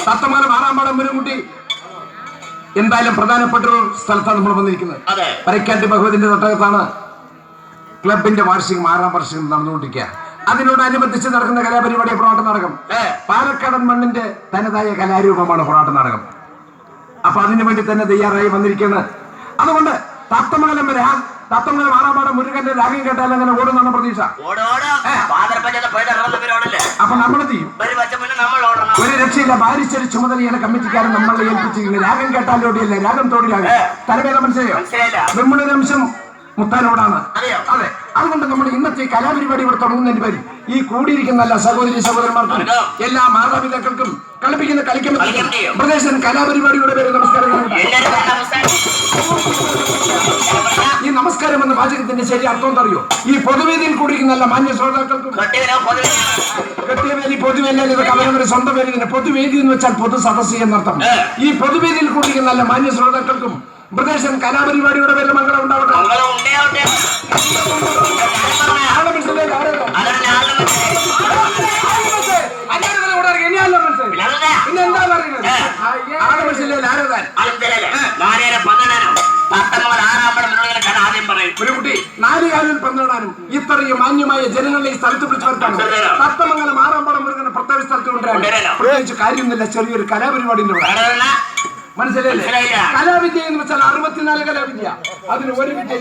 തത്തമാനം ആറാമ്പാടം മുരുകുട്ടി എന്തായാലും പ്രധാനപ്പെട്ടൊരു സ്ഥലത്താണ് നമ്മൾ വന്നിരിക്കുന്നത്. പരക്കാട്ടി ഭഗവതിന്റെ തട്ടകത്താണ് ക്ലബിന്റെ വാർഷികം 6ാം വാർഷികം നടന്നുകൊണ്ടിരിക്കുക. അതിനോടനുബന്ധിച്ച് നടക്കുന്ന കലാപരിപാടി പൊറാട്ട് നാടകം. പാലക്കാടൻ മണ്ണിന്റെ തനതായ കലാരൂപമാണ് പൊറാട്ട് നാടകം. അപ്പൊ അതിനു വേണ്ടി തന്നെ തയ്യാറായി വന്നിരിക്കുന്നത്. അതുകൊണ്ട് തത്തമംഗലം 6ാമ്പാടം മുരുകന്റെ രാഗം കേട്ടാൽ അങ്ങനെ ഓടുന്നാണ് പ്രതീക്ഷ. അപ്പൊ നമ്മളെന്ത് ചെയ്യും? ഒരു രക്ഷയില്ല. ഭാരിച്ചൊരു ചുമതലയാണ് കമ്മിറ്റിക്കാരൻ നമ്മളെ ഏൽപ്പിച്ചിരിക്കുന്നത്. രാഗം കേട്ടാലോടിയല്ല, രാഗം തോടിയാകും. തലവേദന മനസ്സിലായോ? നമ്മുടെ അംശം മുത്താനോടാണ്. അതെ, അതുകൊണ്ട് നമ്മൾ ഇന്നത്തെ കലാപരിപാടി ഇവിടെ തുടങ്ങുന്നതിന് പേര് ഈ കൂടിയിരിക്കുന്ന എല്ലാ സഹോദരി സഹോദരന്മാർക്കും എല്ലാ മാതാപിതാക്കൾക്കും കളിപ്പിക്കുന്ന കളിക്കുന്ന പ്രദേശം കലാപരിപാടിയുടെ പേര് നമസ്കാരം. ഈ നമസ്കാരം എന്ന വാചകത്തിന്റെ ശരി അർത്ഥം എന്തറിയോ? ഈ പൊതുവേദിയിൽ കൂടിയിരിക്കുന്ന എല്ലാ മാന്യ ശ്രോതാക്കൾക്കും കെട്ടിയവേദി പൊതുവേദി ഇതൊക്കെ അവരവരുടെ സ്വന്തം പേര് തന്നെ. പൊതുവേദി എന്ന് വെച്ചാൽ പൊതു സദസ്സ് എന്നർത്ഥം. ഈ പൊതുവേദിയിൽ കൂടിയിരിക്കുന്ന എല്ലാ മാന്യ ശ്രോതാക്കൾക്കും പ്രദേശം കലാപരിപാടിയുടെ പേരിൽ മംഗളം ഉണ്ടാവട്ടെ. പിന്നെ എന്താ പറയുന്നത്? ഒരു കുട്ടി 4 കാലിൽ പന്ത്രണ്ടാനും ഇത്രയും മാന്യമായ ജനങ്ങളെ ഈ സ്ഥലത്ത് വിളിച്ചു വരുത്താനും തത്തമംഗലം 6ാമ്പാടം മുരുകനെ പ്രത്യേക സ്ഥലത്ത് കൊണ്ടുവരാൻ പ്രത്യേകിച്ച് കാര്യമൊന്നുമില്ല. ചെറിയൊരു കലാപരിപാടിന്റെ മനസ്സിലായില്ലേ? കലാവിദ്യ എന്ന് വെച്ചാൽ 64 കലാവിദ്യ. അതിന് ഒരു വിദ്യ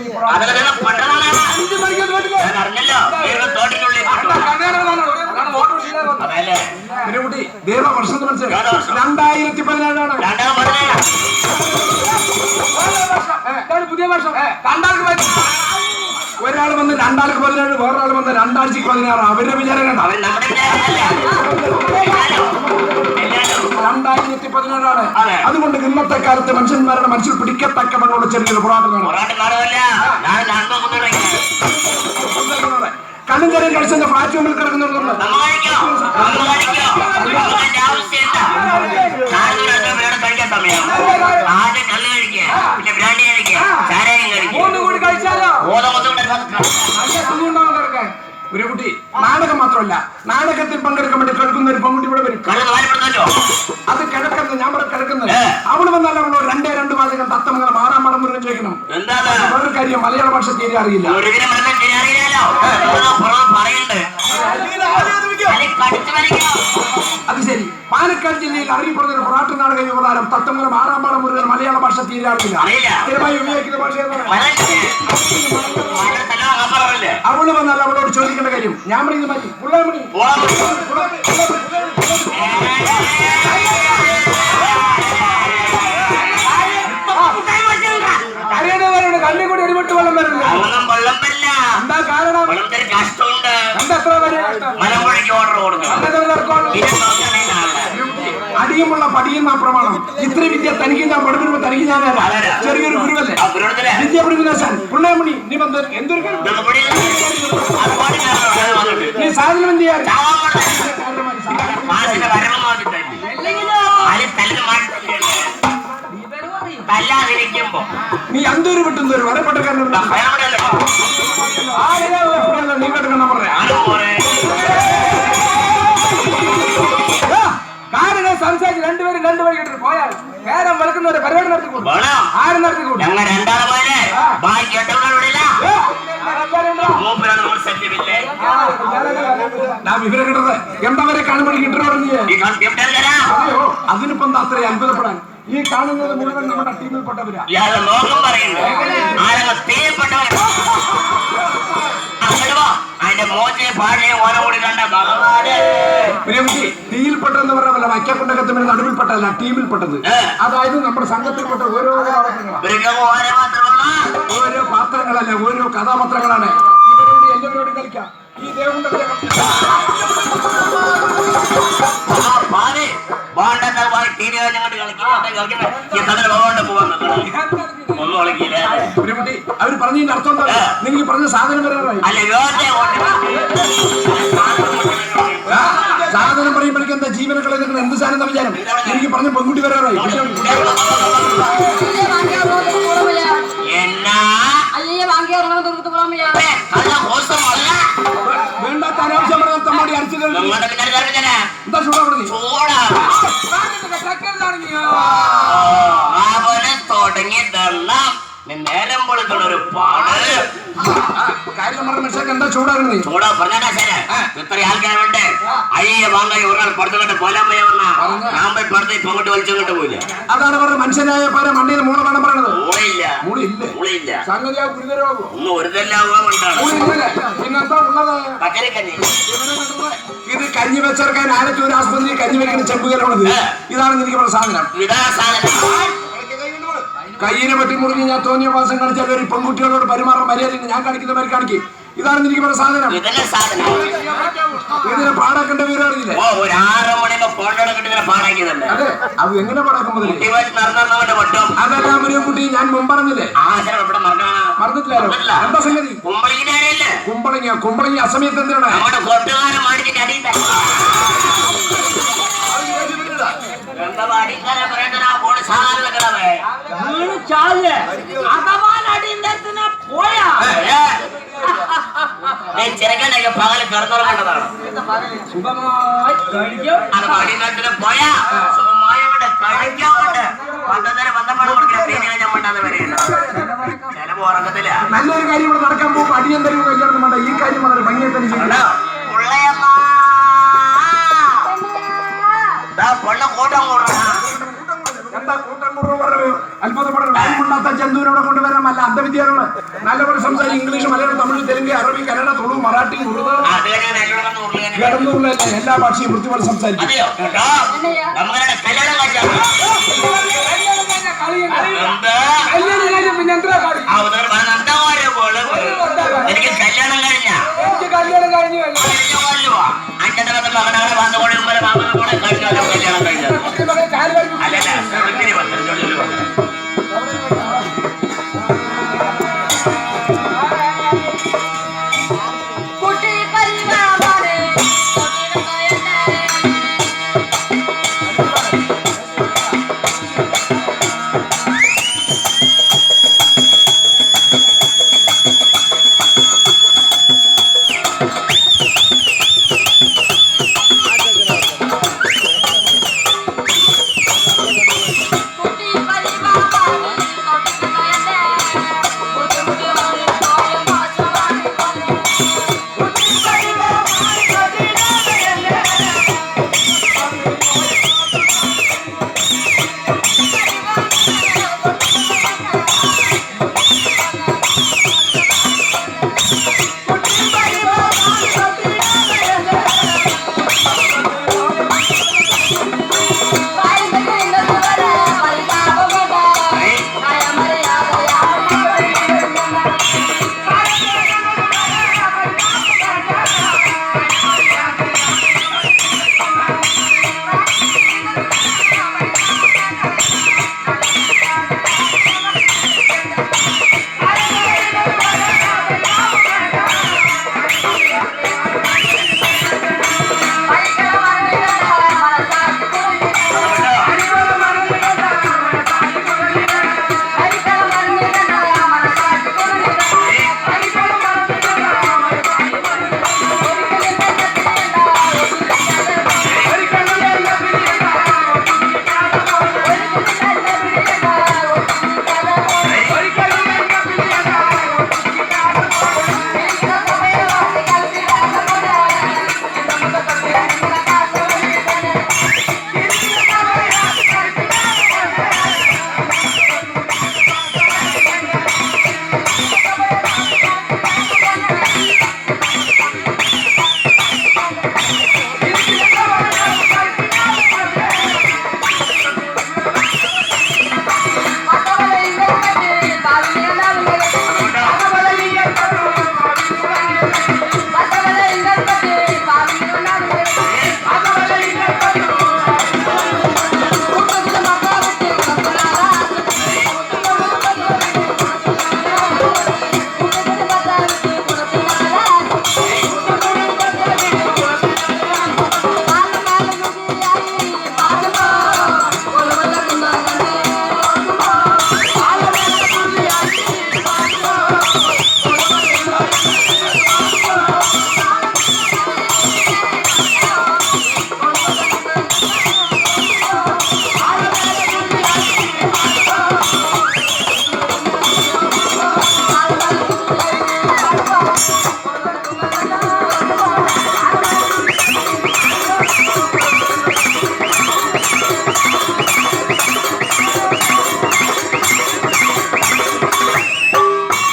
കുട്ടി ദേവവർഷം മനസ്സിലായി 2017 പുതിയ വർഷം. ഒരാൾ വന്ന് 2017, വേറൊരാൾ വന്ന് 2016. അവരുടെ വിചാരം കണ്ട 2017 അതുകൊണ്ട് ഇന്നത്തെ കാലത്ത് മനുഷ്യന്മാരുടെ മനസ്സിൽ പിടിക്കത്തക്കവണ്ണോട് ചെറിയൊരു പുറാട്ടമാണ്. കണ്ണുചെറിയ കഴിച്ചെന്റെ ഫ്ലാറ്റ് മുമ്പിൽ കിടക്കുന്നുണ്ട്. കൂടി കഴിച്ചാലോ ഒരു കുട്ടി നാടകം മാത്രമല്ല, നാടകത്തിൽ പങ്കെടുക്കാൻ വേണ്ടി കിടക്കുന്ന ഒരു പെൺകുട്ടി ഇവിടെ വരും. അത് കിടക്കുന്നത് ഞാൻ ഇവിടെ കിടക്കുന്നത് അവിടെ വന്നാൽ അവളോട് 2 വാചകം തത്തമംഗലം 6ാമ്പാടം മുരുകൻ ചോദിക്കണം. വേറൊരു കാര്യം, മലയാള ഭാഷ തീരെ അറിയില്ല. അത് ശരി. പാലക്കാട് ജില്ലയിൽ അറിയപ്പെടുന്ന ഒരു പൊറാട്ട് നാടക യുവതാരം തത്തമംഗലം 6ാമ്പാടം മുരുകൻ മലയാള ഭാഷ തീരെ അറിയില്ല. സ്ഥിരമായി ഉപയോഗിക്കുന്ന ഭാഷ അവള് വന്നാൽ അവളോട് ചോദിക്കേണ്ട കാര്യം ഞാൻ പറയുന്നത് മതി. കണ്ണി കൂടി ഒരുപെട്ട് വെള്ളം വരില്ല. എന്താ കാരണം? അടിയുമുള്ള പടിയുന്ന പ്രമാണം. ഇത്ര വിദ്യ തനിക്ക് ഞാൻ പഠിപ്പിക്കുമ്പോ തനിക്ക് ഞാൻ ചെറിയൊരു ഗുരുവല്ലേ വിദ്യ പഠിപ്പിക്കാൻ പുള്ളയമണി നിബന്ധന എന്തൊരു നീ സാധനം എന്ത് ചെയ്യാൻ നീ എന്തൊരു വിട്ടുന്ന ഒരു വരപ്പെട്ടക്കാരനുണ്ട്. നീ കേട്ടെന്ന് പറയാ കാരണം സംസാരിച്ച് രണ്ടുപേരും 2 വഴി കേട്ടിട്ട് പോയാൽ നേരം വെളുക്കുന്നവരെ പരിപാടി നടത്തിക്കൂടും. ആരും നടത്തിക്കൂടും. വിവരം കിട്ടത് എന്തവരെ കാണുമ്പോൾ കിട്ടണോ? അതിനിപ്പോ എന്താ അത്ര അത്ഭുതപ്പെടാൻ? ഈ കാണുന്നത് മുഴുവൻ നമ്മുടെ ടീമിൽപ്പെട്ടവരാ. അതിന്റെ മോശം പാടിയെ ഓരോ കൂടി കണ്ട ഭഗവാന് ടീമിൽപ്പെട്ടെന്ന് പറഞ്ഞ വയ്ക്കക്കൊണ്ടകത്തിന് നടുവിൽപ്പെട്ടതല്ല ടീമിൽപ്പെട്ടത്. അതായത് നമ്മുടെ സംഘത്തിൽപ്പെട്ട ഓരോ ഓരോ പാത്രങ്ങളല്ല, ഓരോ കഥാപാത്രങ്ങളാണ്. ഇവരോട് എല്ലാവരോടും കളിക്കാം. ഈ ദേവം അവര് പറഞ്ഞതിന്റെ അർത്ഥം എന്താ? നിങ്ങൾ പറഞ്ഞ സാധനം വരാറായി. സാധനം പറയുമ്പോഴേക്കും എന്താ ജീവനക്കളെ നിങ്ങൾ എന്ത് സാധനം വിചാരം? എനിക്ക് പറഞ്ഞ പെൺകുട്ടി വരാറായി. വേണ്ടാത്ത അനാവശ്യം പറഞ്ഞ തമ്മാടി അടിച്ചു എന്താ ചൂടാ തുടങ്ങി നേരം പൊളിക്കുന്ന ഒരു പാട് കാര്യം പറഞ്ഞ മനുഷ്യർക്ക് എന്താ ചൂടാകുന്നത്? ചൂടാ പറഞ്ഞാ ശരി. ഇത്ര ആൾക്കാരുണ്ട്. അയ്യ വാങ്ങി ഒരാൾ പുറത്തുകൊണ്ട് പോലാൻ പോയ ഞാൻ പോയി പുറത്ത് ഇപ്പൊ അങ്ങോട്ട് വലിച്ചങ്ങോട്ട് പോയില്ല. അതാണ് പറഞ്ഞത് മനുഷ്യനായ പോലെ മണ്ണിന് മൂള വേണം പറയണത്. മൂളിയില്ല സംഗതി ഗുരുതരമാകും. ഒന്നും ഒരുതല്ലാവുകൊണ്ടാണ് പിന്നെന്താ ഉള്ളത്? പക്കരക്കഞ്ഞി. ഇത് കഞ്ഞി വെച്ചെടുക്കാൻ ആലത്തൂർ ആസ്പത്രിയിൽ കഞ്ഞി വെക്കുന്ന ചെമ്പുകലുള്ളത്. ഇതാണ് എനിക്ക് പറഞ്ഞ സാധനം. ഇതാ സാധനം. കയ്യിനെ പറ്റി മുറിഞ്ഞ് ഞാൻ തോന്നിയ മാസം കളിച്ചാൽ ഒരു പെൺകുട്ടികളോട് പെരുമാറാൻ മര്യാദ ഞാൻ കാണിക്കുന്ന മാതിരി കാണിക്കും. ഇതാണ് എനിക്ക് പറഞ്ഞ സാധനം. ഇതിനെ പാടാക്കേണ്ട വിവരം അറിയില്ല. അതെ, അത് എങ്ങനെ പാടാക്കാൻ മുതൽ അതെല്ലാം ഒരു കുട്ടി ഞാൻ മുമ്പ് പറഞ്ഞില്ലേ? മറന്നിട്ടില്ലല്ലോ. എന്താ സംഗതി? കുമ്പളങ്ങ അസമയത്ത് എന്തിനാണ്? ചെറുക്കനൊക്കെ പകല് കിടന്നുറങ്ങേണ്ടതാണ്. പോയാ സുഖമായ കഴിക്കാണ്ട് ചിലപ്പോ ഉറങ്ങത്തില്ല. നല്ലൊരു കാര്യം ഇവിടെ നടക്കാൻ പോകും. അടിയന്തരം കല്യാണം വേണ്ട. ഈ കാര്യം വളരെ ഭംഗിയെ തന്നെ പൊണ്ണ കൂട്ടം അത്ഭുതപ്പെടുന്ന ജന്തുവിനോടെ കൊണ്ടുവരാമല്ല അന്ധവിദ്യയാണ്. നല്ലപോലെ സംസാരിക്കും. ഇംഗ്ലീഷ്, മലയാളം, തമിഴ്, തെലുങ്ക്, അറബി, കന്നഡ, തുളു, മറാഠി, ഉറുദു എല്ലാ ഭാഷയും വൃത്തിപോലെ സംസാരിക്കും. എനിക്ക് കല്യാണം കഴിഞ്ഞ മകനാണ് വന്നുകൊണ്ട് കല്യാണം കഴിഞ്ഞത്.